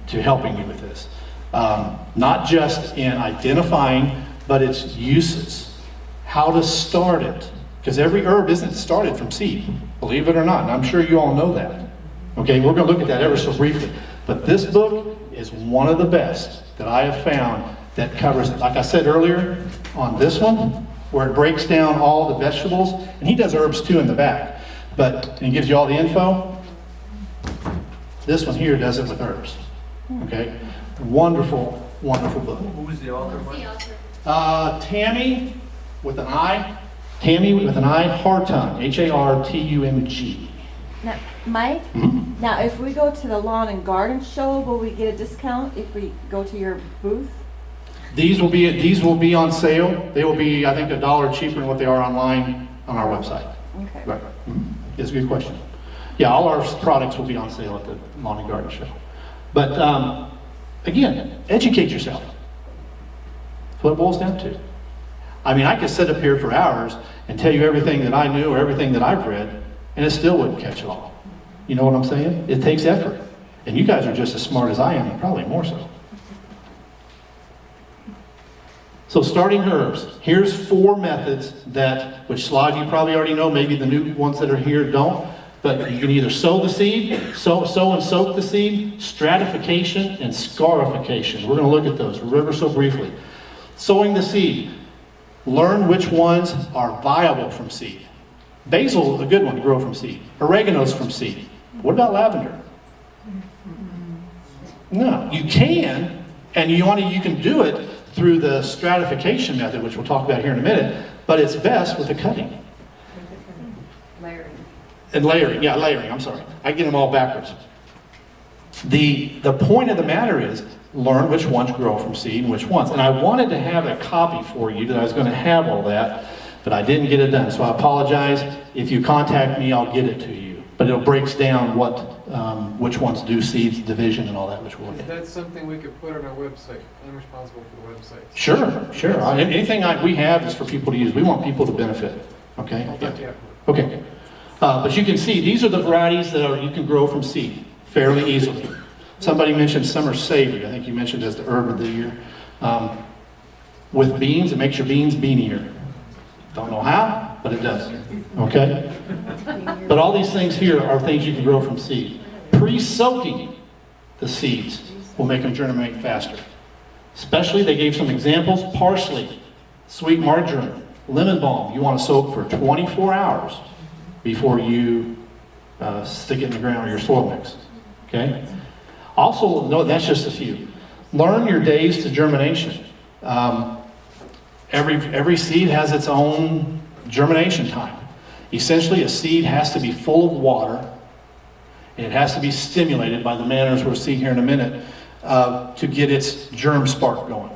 to helping you with this. Not just in identifying, but its uses. How to start it. Because every herb isn't started from seed, believe it or not, and I'm sure you all know that. Okay, we're going to look at that ever so briefly. But this book is one of the best that I have found that covers, like I said earlier, on this one, where it breaks down all the vegetables, and he does herbs too in the back, but he gives you all the info. This one here does it with herbs. Okay, wonderful, wonderful book. Who's the author, Mike? Tammy with an I. Tammy with an I, Hartung, Hartumg. Now, Mike, now if we go to the lawn and garden show, will we get a discount if we go to your booth? These will be on sale. They will be, I think, $1 cheaper than what they are online on our website. Okay. Right. It's a good question. Yeah, all our products will be on sale at the lawn and garden show. But again, educate yourself. That's what it boils down to. I mean, I could sit up here for hours and tell you everything that I knew or everything that I've read, and it still wouldn't catch it all. You know what I'm saying? It takes effort. And you guys are just as smart as I am, and probably more so. So starting herbs. Here's 4 methods that, which a lot of you probably already know, maybe the new ones that are here don't, but you can either sow the seed, sow and soak the seed, stratification, and scarification. We're going to look at those ever so briefly. Sowing the seed. Learn which ones are viable from seed. Basil is a good one to grow from seed. Oregano's from seed. What about lavender? No, you can, and you can do it through the stratification method, which we'll talk about here in a minute, but it's best with the cutting. Layering. And layering, I'm sorry. I get them all backwards. The point of the matter is, learn which ones grow from seed and which ones. And I wanted to have a copy for you that I was going to have all that, but I didn't get it done. So I apologize. If you contact me, I'll get it to you. But it breaks down which ones do seeds, division, and all that, which we'll look Is at. that something we could put on our website? I'm responsible for the website. Sure. Anything we have is for people to use. We want people to benefit. Okay? I'll talk to you afterward. Okay. But you can see, these are the varieties that you can grow from seed fairly easily. Somebody mentioned summer savory. I think you mentioned as the herb of the year. With beans, it makes your beans beanier. Don't know how, but it does. Okay? But all these things here are things you can grow from seed. Pre-soaking the seeds will make them germinate faster. Especially, they gave some examples, parsley, sweet marjoram, lemon balm. You want to soak for 24 hours before you stick it in the ground or your soil mix. Okay? Also, no, that's just a few. Learn your days to germination. Every seed has its own germination time. Essentially, a seed has to be full of water, and it has to be stimulated by the manners we'll see here in a minute to get its germ spark going.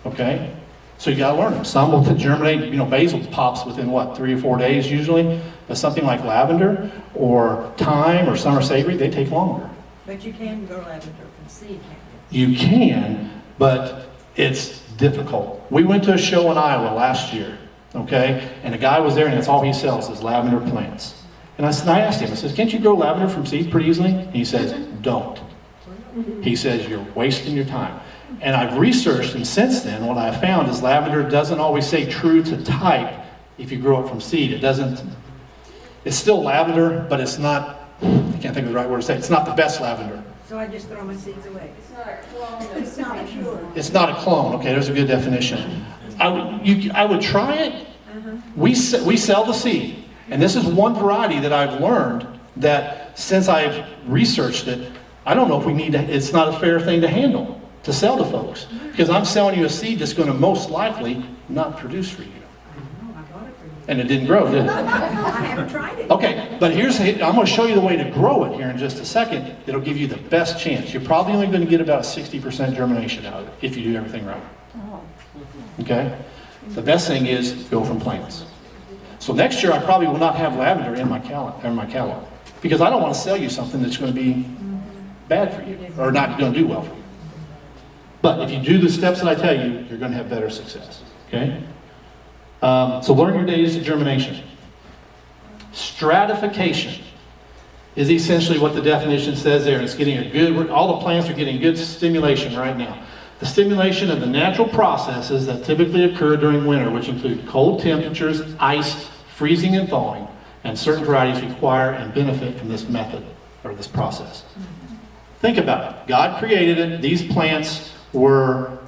Okay? So you got to learn them. Some will germinate, basil pops within 3 or 4 days usually, but something like lavender or thyme or summer savory, they take longer. But you can grow lavender from seed, can't you? You can, but it's difficult. We went to a show in Iowa last year, okay? And a guy was there, and that's all he sells is lavender plants. And I asked him, I said, can't you grow lavender from seed pretty easily? And he says, don't. He says, you're wasting your time. And I've researched, and since then, what I found is lavender doesn't always say true to type if you grow it from seed. It's still lavender, but it's not, I can't think of the right word to say, it's not the best lavender. So I just throw my seeds away. It's not a clone. It's not pure. It's not a clone. Okay, there's a good definition. I would try it. We sell the seed. And this is one variety that I've learned that since I've researched it, I don't know if it's not a fair thing to handle, to sell to folks. Because I'm selling you a seed that's going to most likely not produce for you. I know, I bought it for you. And it didn't grow, did it? I haven't tried it. Okay, but I'm going to show you the way to grow it here in just a second. It'll give you the best chance. You're probably only going to get about a 60% germination out of it if you do everything right. Oh. Okay? The best thing is go from plants. So next year I probably will not have lavender in my catalog because I don't want to sell you something that's going to be bad for you or not going to do well for you. But if you do the steps that I tell you, you're going to have better success. Okay? So learn your days of germination. Stratification is essentially what the definition says there. It's getting a good, all the plants are getting good stimulation right now. The stimulation of the natural processes that typically occur during winter, which include cold temperatures, ice, freezing and thawing, and certain varieties require and benefit from this method or this process. Think about it. God created it. These plants were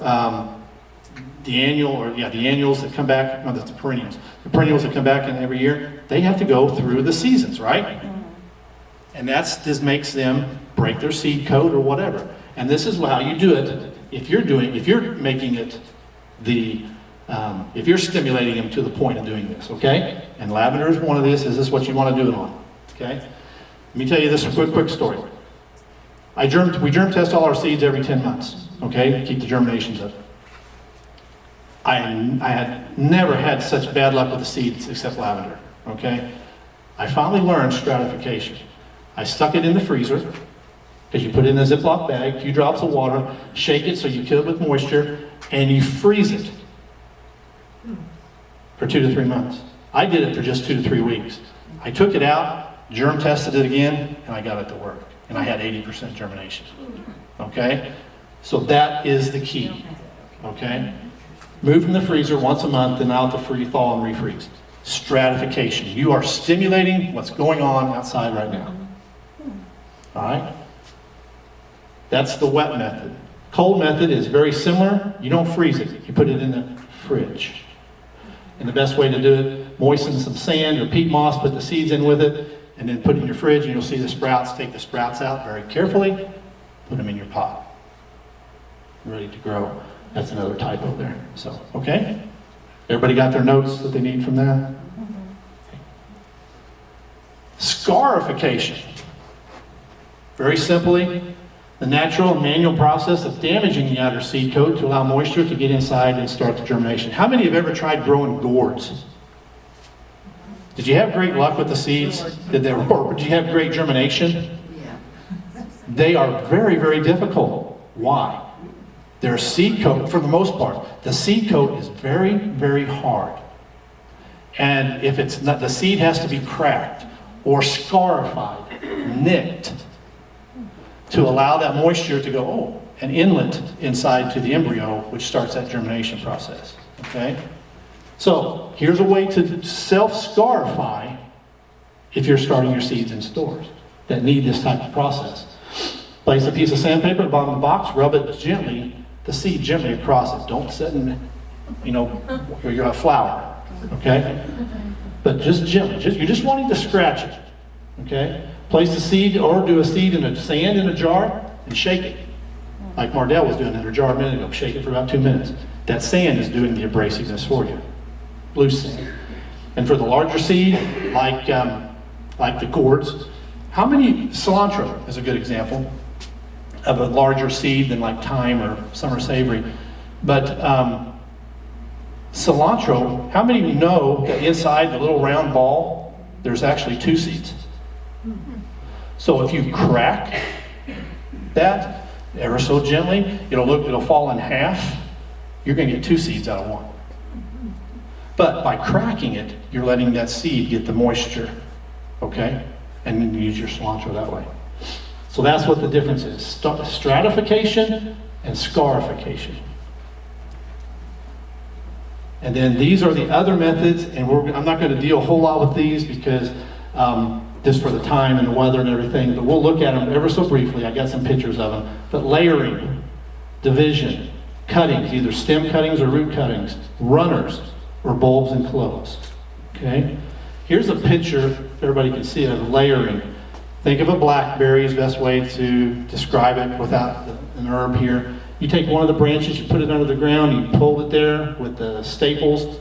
the annuals that come back, no, that's the perennials. The perennials that come back in every year, they have to go through the seasons, right? And this makes them break their seed coat or whatever. And this is how you do it if you're making it if you're stimulating them to the point of doing this, okay? And lavender is one of these. Is this what you want to do it on? Okay? Let me tell you this quick story. We germ test all our seeds every 10 months, okay? Keep the germinations up. I had never had such bad luck with the seeds except lavender, okay? I finally learned stratification. I stuck it in the freezer, because you put it in a Ziploc bag, a few drops of water, shake it so you kill it with moisture, and you freeze it for 2 to 3 months. I did it for just 2 to 3 weeks. I took it out, germ tested it again, and I got it to work. And I had 80% germination, okay? So that is the key, okay? Move from the freezer once a month and out to thaw and refreeze. Stratification. You are stimulating what's going on outside right now. All right? That's the wet method. Cold method is very similar. You don't freeze it. You put it in the fridge. And the best way to do it, moisten some sand or peat moss, put the seeds in with it, and then put it in your fridge and you'll see the sprouts. Take the sprouts out very carefully. Put them in your pot. Ready to grow. That's another typo there. So, okay? Everybody got their notes that they need from that? Scarification. Very simply, the natural and manual process of damaging the outer seed coat to allow moisture to get inside and start the germination. How many have ever tried growing gourds? Did you have great luck with the seeds? Did you have great germination? Yeah. They are very, very difficult. Why? Their seed coat, for the most part, the seed coat is very, very hard. And if it's not, the seed has to be cracked or scarified, nicked, to allow that moisture to go, an inlet inside to the embryo, which starts that germination process, okay? So, here's a way to self-scarify if you're starting your seeds in stores that need this type of process. Place a piece of sandpaper at the bottom of the box, rub it gently, the seed gently across it. Don't sit in, where you have flour, okay? But just gently, you're just wanting to scratch it, okay? Place the seed or do a seed in sand in a jar and shake it. Like Mardell was doing in her jar a minute ago. Shake it for about 2 minutes. That sand is doing the abrasiveness for you. Loose sand. And for the larger seed, like the gourds, how many, cilantro is a good example of a larger seed than like thyme or summer savory. But cilantro, how many know that inside the little round ball, there's actually 2 seeds? So if you crack that ever so gently, it'll fall in half. You're going to get 2 seeds out of 1. But by cracking it, you're letting that seed get the moisture, okay? And then you use your cilantro that way. So that's what the difference is. Stratification and scarification. And then these are the other methods, and I'm not going to deal a whole lot with these because just for the time and the weather and everything, but we'll look at them ever so briefly. I got some pictures of them. But layering, division, cuttings, either stem cuttings or root cuttings, runners, or bulbs and cloves. Okay? Here's a picture, everybody can see it, of layering. Think of a blackberry is the best way to describe it without an herb here. You take one of the branches, you put it under the ground, you pull it there with the staples,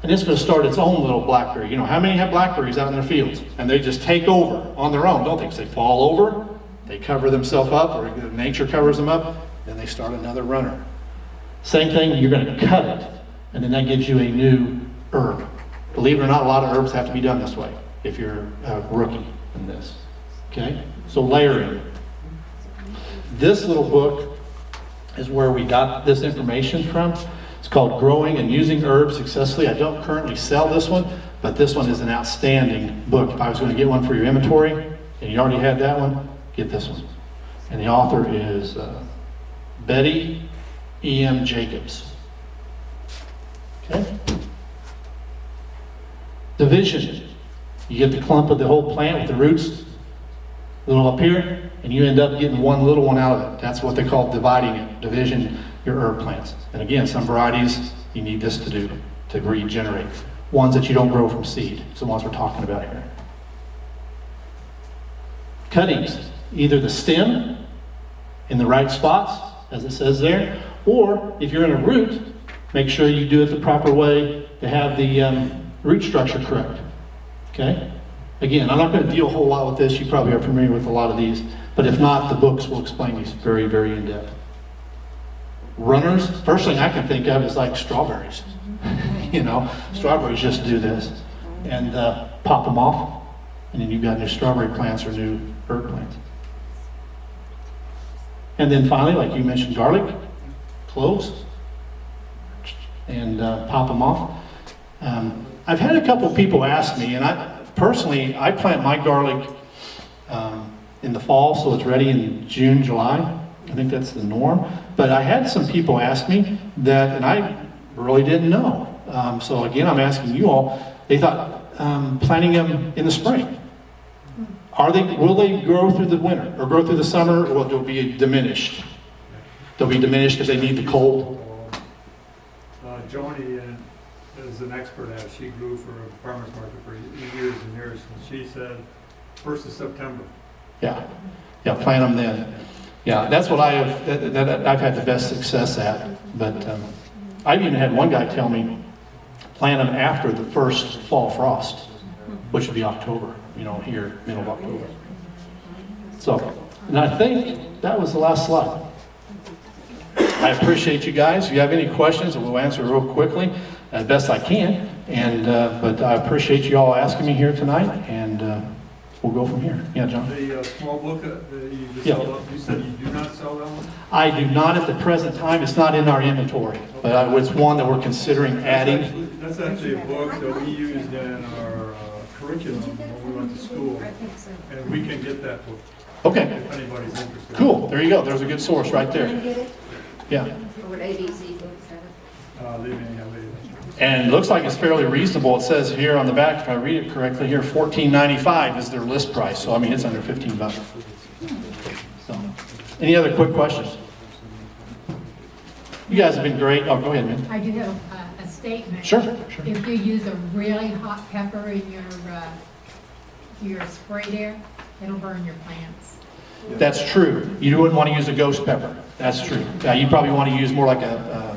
and it's going to start its own little blackberry. You know, how many have blackberries out in their fields? And they just take over on their own, don't they? 'Cause they fall over, they cover themselves up, or nature covers them up, then they start another runner. Same thing, you're going to cut it, and then that gives you a new herb. Believe it or not, a lot of herbs have to be done this way if you're a rookie in this. Okay? So layering. This little book is where we got this information from. It's called Growing and Using Herbs Successfully. I don't currently sell this one, but this one is an outstanding book. If I was going to get one for your inventory, and you already had that one, get this one. And the author is Betty E.M. Jacobs. Okay? Division. You get the clump of the whole plant with the roots, little up here, and you end up getting one little one out of it. That's what they call dividing it, division your herb plants. And again, some varieties you need this to do, to regenerate. Ones that you don't grow from seed, it's the ones we're talking about here. Cuttings, either the stem in the right spots, as it says there, or if you're in a root, make sure you do it the proper way to have the root structure correct. Okay? Again, I'm not going to deal a whole lot with this. You probably are familiar with a lot of these, but if not, the books will explain these very, very in depth. Runners, first thing I can think of is like strawberries. You know, strawberries just do this and pop them off, and then you've got new strawberry plants or new herb plants. And then finally, like you mentioned, garlic, cloves, and pop them off. I've had a couple people ask me, and I plant my garlic in the fall, so it's ready in June, July. I think that's the norm. But I had some people ask me that, and I really didn't know. So again, I'm asking you all. They thought planting them in the spring. Will they grow through the winter or grow through the summer, or they'll be diminished? They'll be diminished because they need the cold. Joni is an expert at it. She grew for a farmer's market for years and years, and she said 1st of September. Yeah, plant them then. Yeah, that's what I've had the best success at. But I've even had one guy tell me, plant them after the first fall frost, which would be October, here, middle of October. So, and I think that was the last slide. I appreciate you guys. If you have any questions, we'll answer real quickly, as best I can. And but I appreciate you all asking me here tonight, and we'll go from here. Yeah, John? The small book that you just Yeah. sold, you said you do not sell that one? I do not at the present time. It's not in our inventory, but it's one that we're considering adding. That's actually a book that we used in our curriculum when we went to school, and we can get that book Okay, if anybody's interested. cool. There you go. There's a good source right there. Yeah. What ABC books have. They may have it. And it looks like it's fairly reasonable. It says here on the back, if I read it correctly here, $14.95 is their list price. So, I mean, it's under $15. So, any other quick questions? You guys have been great. Oh, go ahead, man. I do have a statement. Sure. If you use a really hot pepper in your spray there, it'll burn your plants. That's true. You wouldn't want to use a ghost pepper. That's true. You probably want to use more like a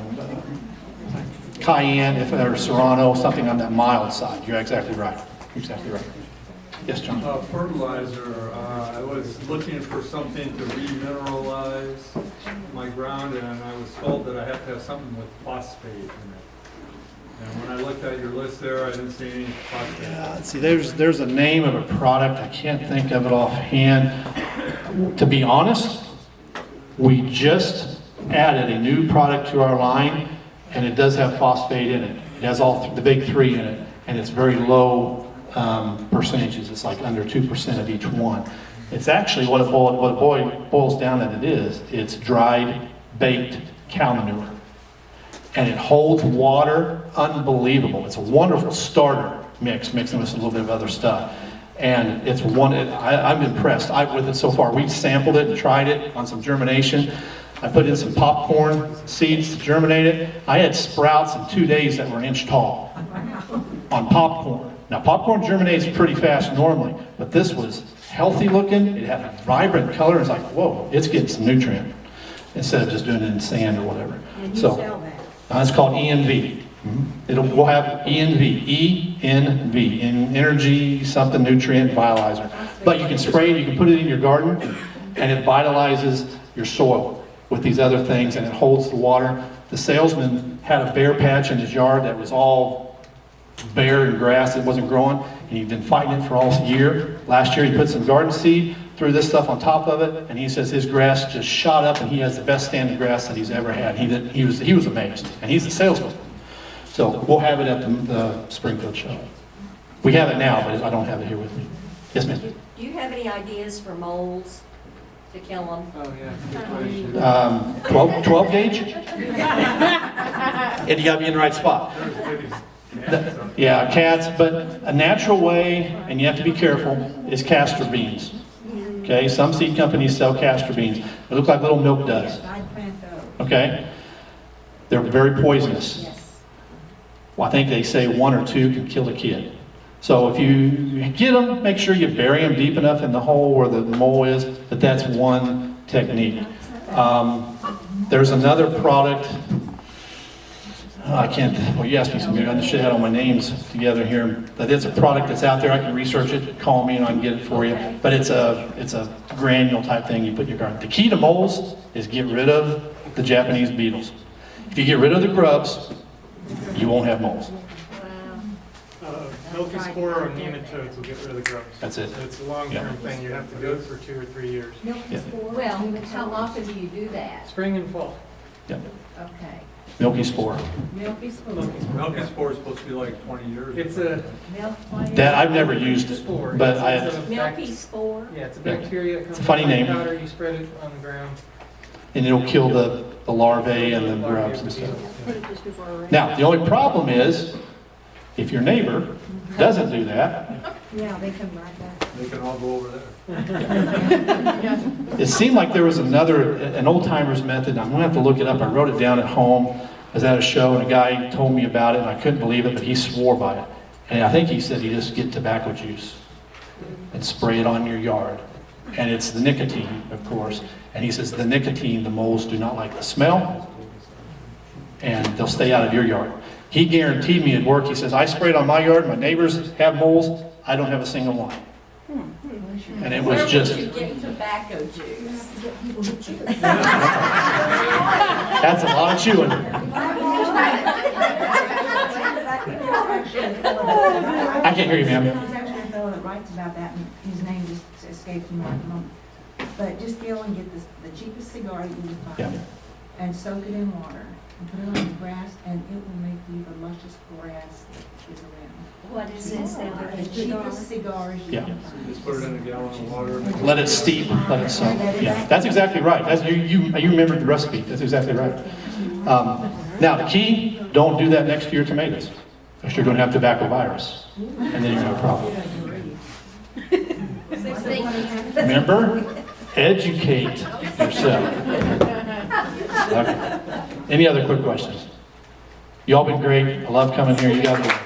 cayenne or serrano, something on that mild side. You're exactly right. Exactly right. Yes, John? Fertilizer, I was looking for something to remineralize my ground, and I was told that I have to have something with phosphate in it. And when I looked at your list there, I didn't see any phosphate. Yeah, let's see, there's a name of a product. I can't think of it offhand. To be honest, we just added a new product to our line, and it does have phosphate in it. It has all the big three in it, and it's very low percentages. It's like under 2% of each one. It's actually what it boils down that it is. It's dried, baked cow manure. And it holds water unbelievable. It's a wonderful starter mixing with a little bit of other stuff. And it's I'm impressed with it so far. We've sampled it and tried it on some germination. I put in some popcorn seeds to germinate it. I had sprouts in 2 days that were an inch tall on popcorn. Now, popcorn germinates pretty fast normally, but this was healthy looking. It had a vibrant color. It's like, whoa, it's getting some nutrient instead of just doing it in sand or whatever. And you So sell that. it's called ENV. We'll have ENV, in energy, something nutrient vitalizer. But you can spray it, you can put it in your garden, and it vitalizes your soil with these other things, and it holds the water. The salesman had a bare patch in his yard that was all bare and grass, it wasn't growing, and he'd been fighting it for all year. Last year he put some garden seed, threw this stuff on top of it, and he says his grass just shot up, and he has the best standing grass that he's ever had. He was amazed, and he's a salesman. So we'll have it at the Springfield show. We have it now, but I don't have it here with me. Yes, ma'am. Do you have any ideas for moles to kill them? Oh, yeah. Good question. 12 gauge? And you gotta be in the right spot. Yeah, cats, but a natural way, and you have to be careful, is castor beans. Okay, some seed companies sell castor beans. They look like little milk duds. I'd plant those. Okay? They're very poisonous. Yes. Well, I think they say 1 or 2 can kill a kid. So if you get them, make sure you bury them deep enough in the hole where the mole is, but that's one technique. There's another product, well, you asked me something, I should have had all my names together here, but it's a product that's out there, I can research it, call me and I can get it for you. But it's a granule type thing you put in your garden. The key to moles is get rid of the Japanese beetles. If you get rid of the grubs, you won't have moles. Milky spore or nematodes will get rid of the grubs. That's it. So it's a long-term thing. You have to do it for 2 or 3 years. Yeah. Well, how often do you do that? Spring and fall. Yep. Okay. Milky spore. Milky spore. Milky spore is supposed to be like 20 years. It's a That I've never used it, spore. but It's a Milky spore. Yeah, it's a bacteria. It comes It's a funny in a name. powder. You spread it on the ground. and it'll kill the larvae and the grubs and stuff. Now, the only problem is, if your neighbor doesn't do that, Yeah, they come right back. They can all go over there. it seemed like there was an old-timers method. I'm gonna have to look it up. I wrote it down at home. I was at a show and a guy told me about it and I couldn't believe it, but he swore by it. And I think he said you just get tobacco juice and spray it on your yard. And it's the nicotine, of course. And he says the nicotine, the moles do not like the smell, and they'll stay out of your yard. He guaranteed me at work, he says, I sprayed on my yard, my neighbors have moles, I don't have a single one. And it was just... Where would you get tobacco juice? That's a lot of chewing. I can't hear you, ma'am. There's actually a fellow that writes about that, and his name just escapes me at the moment. But just go and get the cheapest cigar you can find, Yeah. and soak it in water, and put it on the grass, and it will make you the luscious grass that is around. What is this? The cheapest cigars you Yeah. can find. Just put it in a gallon of water. Let it steep, let it soak. Yeah, that's exactly right. You remembered the recipe. That's exactly right. Now, the key, don't do that next to your tomatoes, because you're going to have tobacco virus, and then you're going to have a problem. Remember, educate yourself. Okay. Any other quick questions? You all been great. I love coming here. You guys are